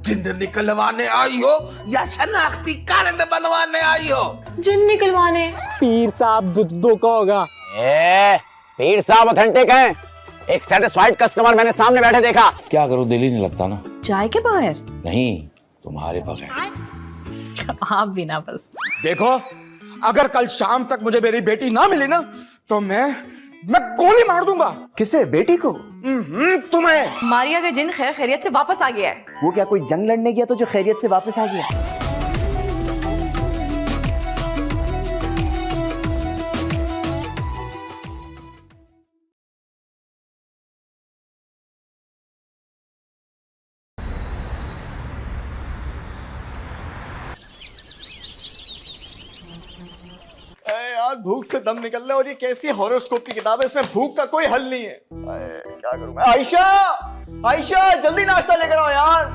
जिंद निकलवाने आई हो या शनाख्ती कार्ड बनवाने आई हो? जिन निकलवाने। पीर साहब धोखा होगा। पीर साहब ऑथेंटिक हैं। एक सेटिस्फाइड कस्टमर मैंने सामने बैठे देखा। क्या करूं, दिल ही नहीं लगता ना। चाय के बाहर? नहीं, तुम्हारे बगैर। आप भी ना बस। देखो, अगर कल शाम तक मुझे मेरी बेटी ना मिली ना तो मैं गोली मार दूंगा। किसे? बेटी को? तुम्हें। मारिया का जिन खैर खैरियत से वापस आ गया है। वो क्या कोई जंग लड़ने गया तो जो खैरियत से वापस आ गया? यार भूख से दम निकल रहा है और ये कैसी हॉरोस्कोप की किताब है, इसमें भूख का कोई हल नहीं है। क्या करूं मैं? आयशा, आयशा जल्दी नाश्ता लेकर आओ यार।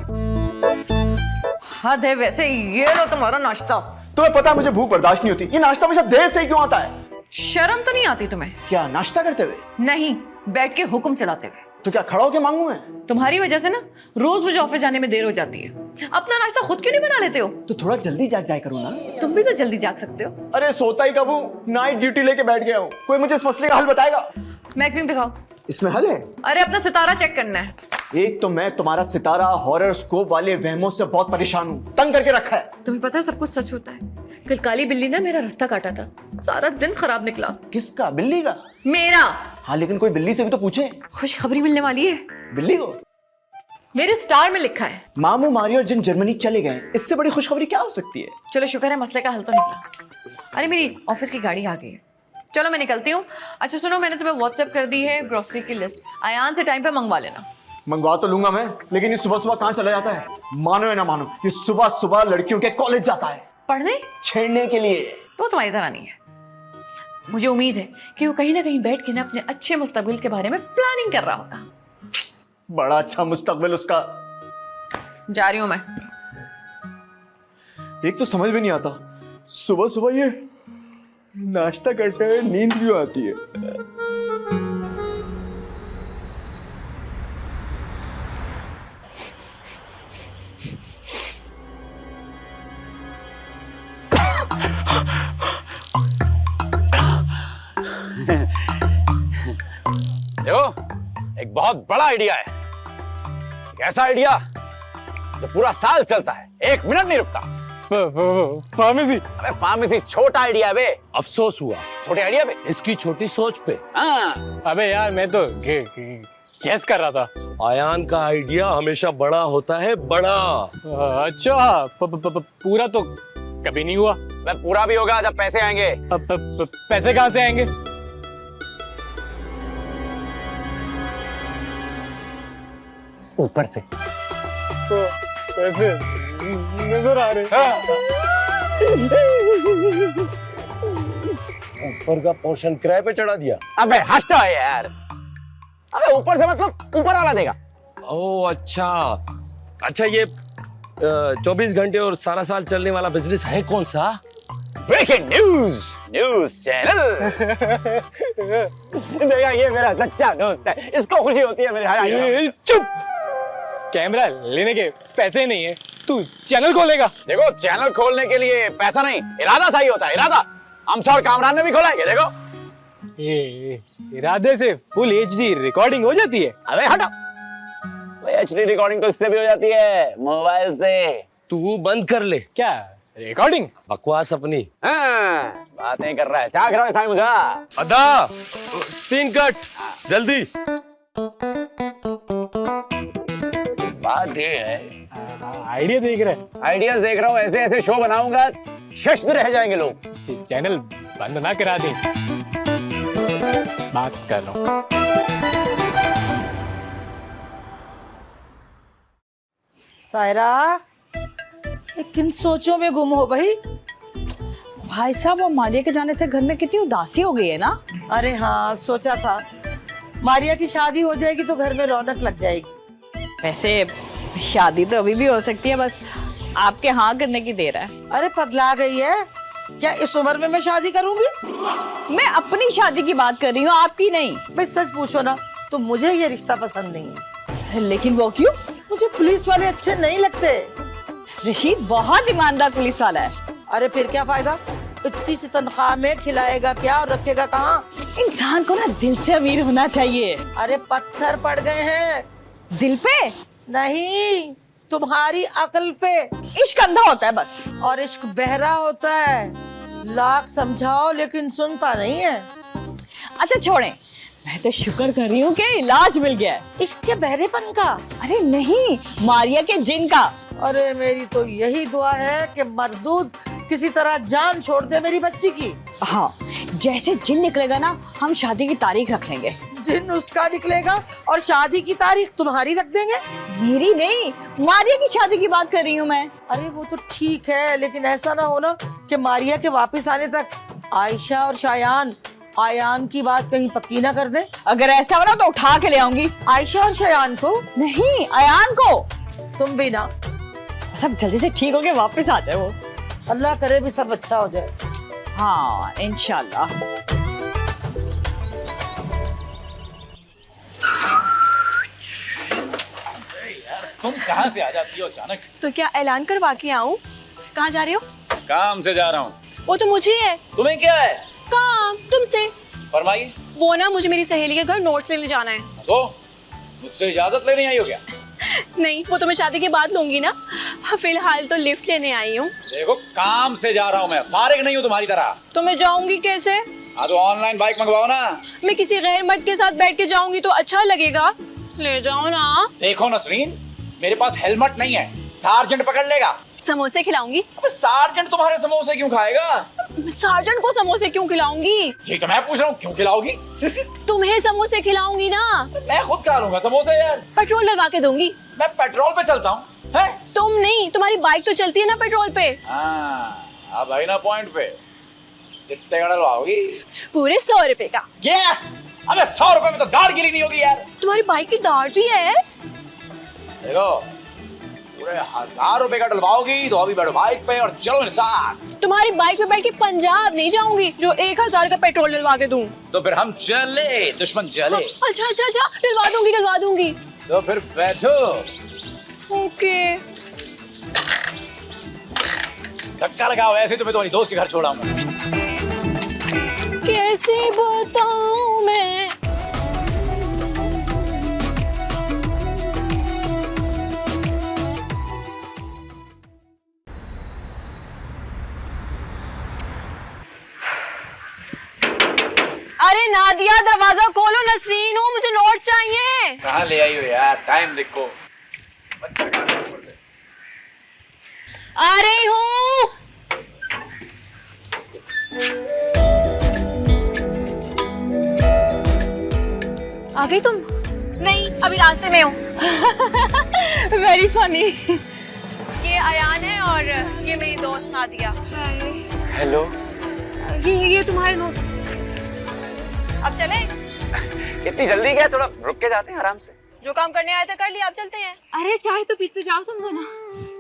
हद है वैसे, ये लो तुम्हारा नाश्ता। तुम्हें पता है मुझे भूख बर्दाश्त नहीं होती, ये नाश्ता हमेशा देर से ही क्यों आता है? शर्म तो नहीं आती तुम्हें? क्या नाश्ता करते हुए? नहीं, बैठ के हुक्म चलाते हुए। तो क्या खड़ा होके मांगू मैं? तुम्हारी वजह से ना रोज मुझे ऑफिस जाने में देर हो जाती है। अपना नाश्ता खुद क्यों नहीं बना लेते हो? तो थोड़ा जल्दी जाग जाए करो ना। तुम भी तो जल्दी जाग सकते हो। अरे सोता ही कब हूँ, नाइट ड्यूटी लेके बैठ गया हूँ। कोई मुझे इस मसले का हल बताएगा? मैगजीन दिखाओ। इसमें हल है? अरे अपना सितारा चेक करना है। एक तो मैं तुम्हारा सितारा हॉरर-स्कोप वाले वहमों से बहुत परेशान हूँ, तंग करके रखा है। तुम्हें पता है सब कुछ सच होता है। कल काली बिल्ली ने मेरा रास्ता काटा था, सारा दिन खराब निकला। किसका? बिल्ली का? मेरा। हाँ लेकिन कोई बिल्ली से भी तो पूछे। खुशखबरी मिलने वाली है। बिल्ली को? मेरे स्टार में लिखा है। मामू मारिया और जिन जर्मनी चले गए, इससे बड़ी खुशखबरी क्या हो सकती है? चलो शुक्र है मसले का हल तो निकला। अरे मेरी ऑफिस की गाड़ी आ गई है, चलो मैं निकलती हूँ। अच्छा सुनो, मैंने तुम्हें व्हाट्सएप कर दी है ग्रोसरी की लिस्ट, अयान से टाइम पे मंगवा लेना। मंगवा तो लूंगा मैं, लेकिन ये सुबह सुबह कहाँ चला जाता है? मानो या ना मानो, ये सुबह सुबह लड़कियों के कॉलेज जाता है पढ़ने, छेड़ने के लिए। तो तुम्हारी तरह नहीं है। मुझे उम्मीद है कि वो कहीं ना कहीं बैठ के ना अपने अच्छे मुस्तकबिल के बारे में प्लानिंग कर रहा होगा। बड़ा अच्छा मुस्तकबिल उसका। जा रही हूं मैं। एक तो समझ में नहीं आता, सुबह सुबह ये नाश्ता करते हुए नींद भी आती है। देखो, एक बहुत बड़ा आइडिया है। एक ऐसा आइडिया जो पूरा साल चलता है, 1 मिनट नहीं रुकता। फार्मेसी। अबे फार्मेसी छोटा आइडिया है बे। अफसोस हुआ छोटे आइडिया पे, इसकी छोटी सोच पे। हाँ। अबे यार मैं तो गैस कर रहा था। आयान का आइडिया हमेशा बड़ा होता है, बड़ा। अच्छा, पूरा तो कभी नहीं हुआ। वह पूरा भी होगा जब पैसे आएंगे। पैसे कहाँ से आएंगे? ऊपर से। तो पैसे नजर आ रहे। ऊपर का पोर्शन किराए पे चढ़ा दिया। अबे हटो यार। अबे ऊपर से मतलब ऊपर वाला देगा। ओह अच्छा, अच्छा ये 24 घंटे और सारा साल चलने वाला बिजनेस है कौन सा? Breaking news, news channel. देखा, ये मेरा सच्चा दोस्त है, इसको खुशी होती है मेरे भाई। चुप। कैमरा लेने के पैसे नहीं है, तू चैनल खोलेगा? देखो, चैनल खोलने के लिए पैसा नहीं, इरादा चाहिए होता है, इरादा। हमसा और कामरान ने भी खोला है, देखो। इरादे से फुल HD रिकॉर्डिंग हो जाती है? अबे हटो, HD रिकॉर्डिंग तो इससे भी हो जाती है, मोबाइल से। तू बंद कर ले। क्या रिकॉर्डिंग? बकवास अपनी। हाँ, बातें कर रहा है, चाक रहा है साईं मुझा। अदा 3 कट जल्दी। बात ये है, आइडिया देख रहे हैं? आइडियाज देख रहा हूँ, ऐसे ऐसे शो बनाऊंगा, शशद रह जाएंगे लोग। चैनल बंद ना करा दें, बात कर रहा हूँ। सायरा, ये किन सोचों में गुम हो भाई? भाई साहब, वो मारिया के जाने से घर में कितनी उदासी हो गई है ना। अरे हाँ, सोचा था मारिया की शादी हो जाएगी तो घर में रौनक लग जाएगी। वैसे शादी तो अभी भी हो सकती है, बस आपके हाँ करने की देर है। अरे पगला गई है क्या? इस उम्र में मैं शादी करूंगी? मैं अपनी शादी की बात कर रही हूँ, आपकी नहीं। भाई सच पूछो ना तो मुझे ये रिश्ता पसंद नहीं है। लेकिन वो क्यों? मुझे पुलिस वाले अच्छे नहीं लगते। रशीद बहुत ईमानदार पुलिस वाला है। अरे फिर क्या फायदा, इतनी सी तनख्वाह में खिलाएगा क्या और रखेगा कहाँ? इंसान को ना दिल से अमीर होना चाहिए। अरे पत्थर पड़ गए हैं। दिल पे नहीं, तुम्हारी अकल पे। इश्क अंधा होता है बस। और इश्क बहरा होता है, लाख समझाओ लेकिन सुनता नहीं है। अच्छा छोड़ें, मैं तो शुक्र कर रही हूँ कि इलाज मिल गया है। इश्क के बहरेपन का? अरे नहीं, मारिया के जिन का। अरे मेरी तो यही दुआ है कि मरदूद किसी तरह जान छोड़ दे मेरी बच्ची की। हाँ, जैसे जिन निकलेगा ना, हम शादी की तारीख रख लेंगे। जिन उसका निकलेगा और शादी की तारीख तुम्हारी रख देंगे। मेरी नहीं, मारिया की शादी की बात कर रही हूँ मैं। अरे वो तो ठीक है, लेकिन ऐसा ना हो ना कि मारिया के वापस आने तक आयशा और शायान आयान की बात कहीं पक्की ना कर दे। अगर ऐसा हो ना तो उठा के ले आऊंगी। आयशा और शायान को नहीं, आयान को। तुम भी ना। सब जल्दी से ठीक हो के वापस आ जाए वो। अल्लाह करे भी सब अच्छा हो जाए। हाँ इंशाल्लाह। तुम कहाँ से आ जाती हो अचानक? तो क्या ऐलान करवा के आऊं? कहाँ जा रही हो? काम से जा रहा हूँ। वो तो मुझे है। तुम्हें क्या है? काम तुमसे। फरमाइए। वो ना, मुझे मेरी सहेली के घर नोट्स लेने जाना है। तो मुझसे इजाजत लेने आई हो क्या? नहीं, वो तो मैं शादी के बाद लूंगी ना, फिलहाल तो लिफ्ट लेने आई हूँ। देखो काम से जा रहा हूँ मैं, फारिग नहीं हूँ तुम्हारी तरह। तो मैं जाऊंगी कैसे? हाँ तो ऑनलाइन बाइक मंगवाओ ना। मैं किसी गैर मर्द के साथ बैठ के जाऊंगी तो अच्छा लगेगा। ले जाओ ना। देखो नसरीन, मेरे पास हेलमेट नहीं है, सार्जेंट पकड़ लेगा। समोसे खिलाऊंगी। अबे सार्जेंट तुम्हारे समोसे क्यों खाएगा? सार्जेंट को समोसे क्यों खिलाऊंगी? ये तो मैं पूछ रहा हूँ, क्यों खिलाओगी? तुम्हें समोसे खिलाऊंगी ना। मैं खुद खा लूंगा समोसे यार। पेट्रोल लगवा के दूंगी। मैं पेट्रोल पे चलता हूँ। है? तुम नहीं, तुम्हारी बाइक तो चलती है ना पेट्रोल पे। हाँ, अब आई ना पॉइंट पे। कितने का डलवाओगी? पूरे 100 रुपए का। ये? अबे 100 रुपए में तो दाढ़ गिली नहीं होगी यार। तुम्हारी बाइक की दाढ़ भी है। देखो, पूरे 1000 रुपए का डलवाओगी तो अभी बैठो बाइक पे और चलो मेरे साथ। तुम्हारी बाइक पे बैठ के पंजाब नहीं जाऊंगी जो 1000 का पेट्रोल डलवा के दूं। तो फिर हम चले, दुश्मन चले। अच्छा अच्छा अच्छा, डलवा दूंगी। तो फिर बैठो। ओके। धक्का लगाओ, ऐसे तुम्हें तुम्हारी दोस्त के घर छोड़ाऊंगा। कैसे बताऊं मैं? अरे नादिया, दरवाजा खोलो। नसरीन हूँ, मुझे नोट्स चाहिए। कहाँ ले आई हो यार, टाइम देखो। आ रही हूँ। आ गई तुम? नहीं, अभी रास्ते में हूँ। Very funny. ये अयान है और ये मेरी दोस्त नादिया। हेलो। ये तुम्हारे नोट्स। अब चले? इतनी जल्दी क्या, थोड़ा रुक के जाते हैं आराम से। जो काम करने आए थे कर लिया, अब चलते हैं। अरे चाय तो पीते जाओ, समझो ना।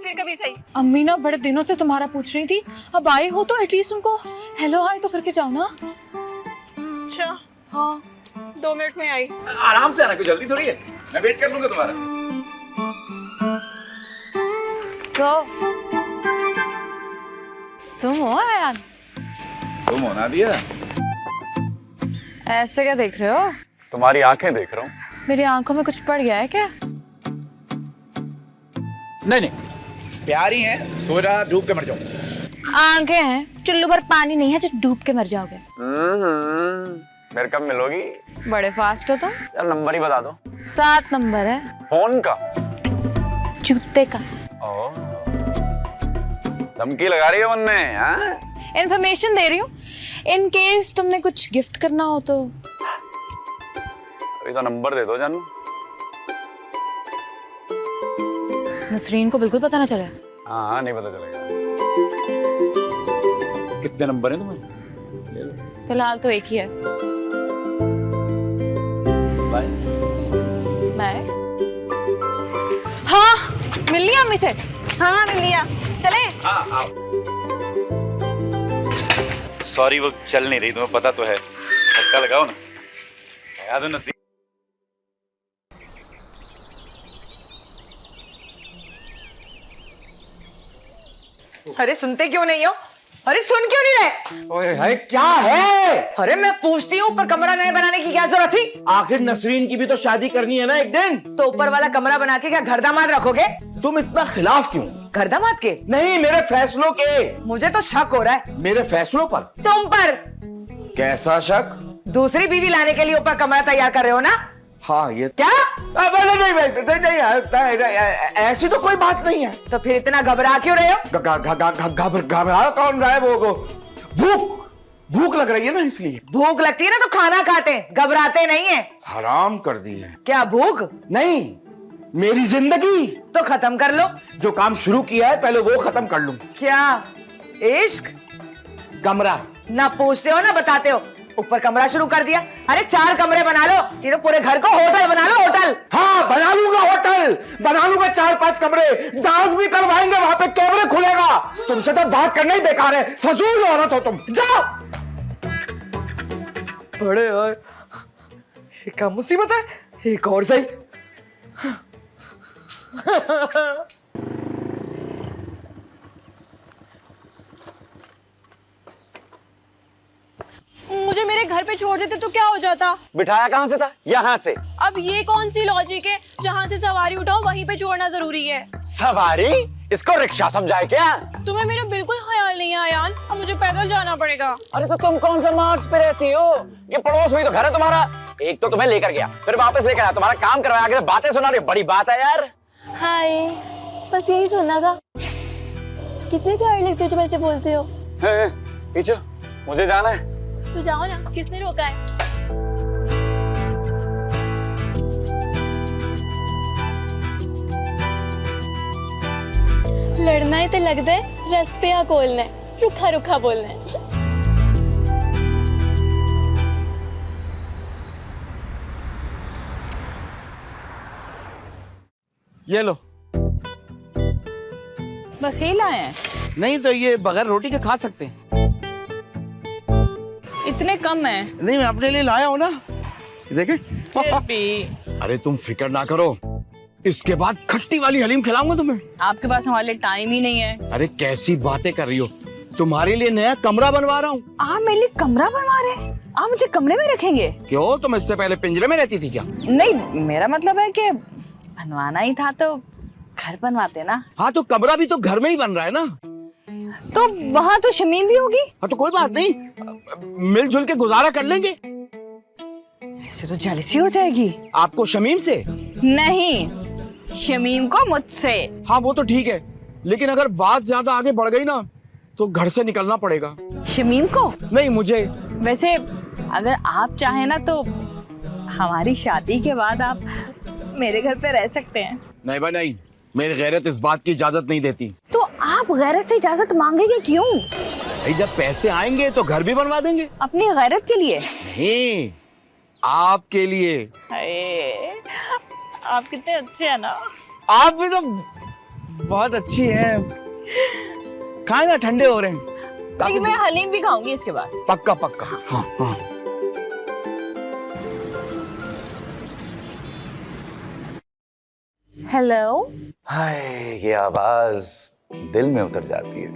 फिर कभी सही। अम्मी ना बड़े दिनों से तुम्हारा पूछ रही थी, अब आए हो तो एटलीस्ट उनको हेलो हाय तो करके जाओ ना। अच्छा हाँ, 2 मिनट में आई। आराम से आना, कोई जल्दी थोड़ी है। मैं वेट कर लूंगा तुम्हारा। तो तुम हो आयान? तुम होना दिया? ऐसे क्या देख रहे हो? तुम्हारी आंखें देख रहा हूँ। मेरी आंखों में कुछ पड़ गया है क्या? नहीं, प्यारी है, सो जा, डूब के मर जाओ। आंखें हैं, चुल्लू पर पानी नहीं है जो डूब के मर जाओगे। फिर कब मिलोगी? बड़े फास्ट हो तुम। यार नंबर ही बता दो। 7 नंबर है। फोन का? जूते का। धमकी लगा रही हो उनने? हाँ? इन्फॉर्मेशन दे रही हूँ, इन केस तुमने कुछ गिफ्ट करना हो तो। अभी तो नंबर दे दो जानू। नसरीन को बिल्कुल पता ना चले। हाँ, नहीं पता चलेगा। कितने नंबर हैं तुम्हारे? फिलहाल तो एक ही है। बाय। मैं? हाँ, मिल लिया अम्मी से? हाँ मिल लिया, चले? हाँ आओ। सॉरी, वो चल नहीं रही, तुम्हें पता तो है। धक्का लगाओ ना। याद है नसीब? अरे सुनते क्यों नहीं हो? अरे सुन क्यों नहीं रहे? ओए हाय क्या है? अरे मैं पूछती हूँ, ऊपर कमरा नया बनाने की क्या जरूरत थी? आखिर नसरीन की भी तो शादी करनी है ना एक दिन। तो ऊपर वाला कमरा बना के क्या घर दामाद रखोगे? तुम इतना खिलाफ क्यों? घर दामाद के? नहीं, मेरे फैसलों के। मुझे तो शक हो रहा है। मेरे फैसलों पर? तुम पर। कैसा शक? दूसरी बीवी लाने के लिए ऊपर कमरा तैयार कर रहे हो ना? हाँ ये क्या? नहीं, ऐसी तो कोई बात नहीं है। तो फिर इतना घबरा क्यों रहे हो? घबरा कौन रहा है? वो भूख लग रही है ना, इसलिए। भूख लगती है ना तो खाना खाते हैं, घबराते नहीं है। हराम कर दी है। क्या भूख? नहीं, मेरी जिंदगी। तो खत्म कर लो। जो काम शुरू किया है पहले वो खत्म कर लूं। क्या? इश्क? कमरा ना पूछते हो ना बताते हो। ऊपर कमरा शुरू कर दिया। अरे 4 कमरे बना लो, ये तो पूरे घर को होटल बना लो, होटल। हाँ बना लूंगा, होटल बना लूंगा, 4-5 कमरे, डांस भी करवाएंगे, वहां पे कैमरे खुलेगा। तुमसे तो बात करना ही बेकार है, फजूल औरत हो तुम। जाओ। बड़े ओए, क्या मुसीबत है? एक और सही। मुझे मेरे घर पे छोड़ देते तो क्या हो जाता? बिठाया कहाँ से था? यहाँ से। अब ये कौन सी लॉजिक है? जहाँ से सवारी उठाओ वहीं पे छोड़ना जरूरी है। सवारी? इसको रिक्शा समझाए क्या? तुम्हें मेरा बिल्कुल ख्याल नहीं है आयान, अब मुझे पैदल जाना पड़ेगा। अरे तो तुम कौन सा मार्च पे रहती हो? ये पड़ोस में ही तो घर है तुम्हारा। एक तो तुम्हें लेकर गया, फिर वापस लेकर आया, तुम्हारा काम करवाया, आगे बातें सुना रही हो, बड़ी बात है यार। हाय, बस यही सुनना था। कितने प्यारे लगते हो जब ऐसे बोलते हो। पीछे, मुझे जाना है। तो जाओ ना, किसने रोका है? लड़ना ही तो लगता है रस पे या कोलना है, रुखा रुखा बोलना है। ये लो। बस यही लाए हैं? नहीं तो ये बगैर रोटी के खा सकते हैं। इतने कम है। नहीं, मैं अपने लिए लाया हूं ना, देखें। फिर भी अरे तुम फिक्र ना करो, इसके बाद खट्टी वाली हलीम खिलाऊंगा तुम्हें। आपके पास हमारे लिए टाइम ही नहीं है। अरे कैसी बातें कर रही हो, तुम्हारे लिए नया कमरा बनवा रहा हूँ। आप मेरे लिए कमरा बनवा रहे हैं? आप मुझे कमरे में रखेंगे? क्यों, तुम इससे पहले पिंजरे में रहती थी क्या? नहीं, मेरा मतलब है कि बनवाना ही था तो घर बनवाते ना। हाँ तो कमरा भी तो घर में ही बन रहा है ना। तो वहाँ तो शमीम भी होगी। हाँ तो कोई बात नहीं, मिलजुल के गुजारा कर लेंगे। ऐसे तो जेलसी हो जाएगी। आपको शमीम से? नहीं, शमीम को मुझसे। हाँ वो तो ठीक है, लेकिन अगर बात ज्यादा आगे बढ़ गई ना तो घर से निकलना पड़ेगा। शमीम को? नहीं, मुझे। वैसे अगर आप चाहें ना तो हमारी शादी के बाद आप मेरे घर पे रह सकते हैं। नहीं भाई नहीं, मेरी गैरत इस बात की इजाजत नहीं देती। तो आप गैरत से इजाजत मांगेंगे क्यों? भाई जब पैसे आएंगे तो घर भी बनवा देंगे। अपनी गैरत के लिए? नहीं, आपके लिए। आप कितने अच्छे हैं ना। आप भी तो बहुत अच्छी हैं। खाए ना, ठंडे हो रहे हैं। लेकिन मैं हलीम भी खाऊंगी इसके बाद। पक्का पक्का। हाँ हाँ। हेलो। हाय, ये आवाज दिल में उतर जाती है।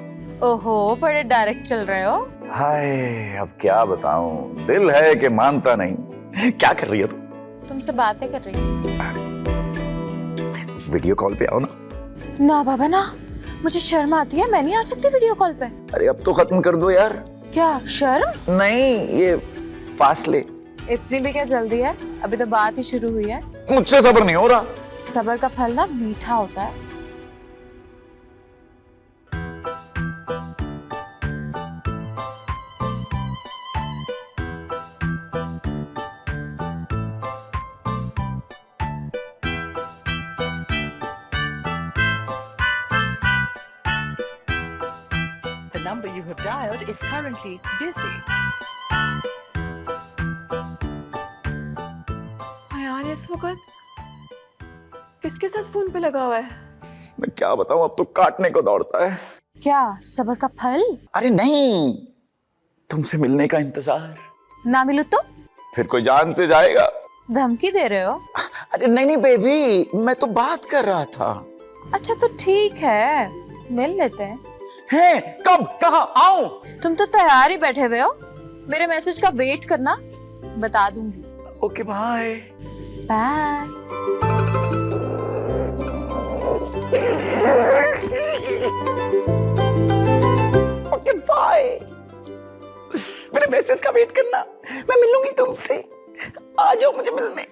ओहो, बड़े डायरेक्ट चल रहे हो। हाय, अब क्या बताऊं, दिल है कि मानता नहीं। क्या कर रही हो तुम? तुमसे बातें कर रही हूँ। वीडियो कॉल पे आओ ना। ना बाबा ना, मुझे शर्म आती है, मैं नहीं आ सकती वीडियो कॉल पे। अरे अब तो खत्म कर दो यार। क्या शर्म? नहीं, ये फासले। इतनी भी क्या जल्दी है, अभी तो बात ही शुरू हुई है। मुझसे सब्र नहीं हो रहा। सब्र का फल ना मीठा होता है। The number you have dialed is currently busy. Ayaan इस वक्त किसके साथ फोन पे लगा हुआ है? मैं क्या बताऊं, अब तो काटने को दौड़ता है। क्या सब्र का फल? अरे नहीं, तुमसे मिलने का इंतजार। ना मिलूं तो? फिर कोई जान से जाएगा। धमकी दे रहे हो? अरे नहीं नहीं बेबी, मैं तो बात कर रहा था। अच्छा तो ठीक है, मिल लेते हैं। हैं? कब? कहाँ आऊं? तुम तो तैयार ही बैठे हुए हो, मेरे मैसेज का वेट करना, बता दूंगी। Okay bye. Bye. Okay bye. मेरे मैसेज का वेट करना, मैं मिलूंगी तुमसे, आ जाओ मुझे मिलने।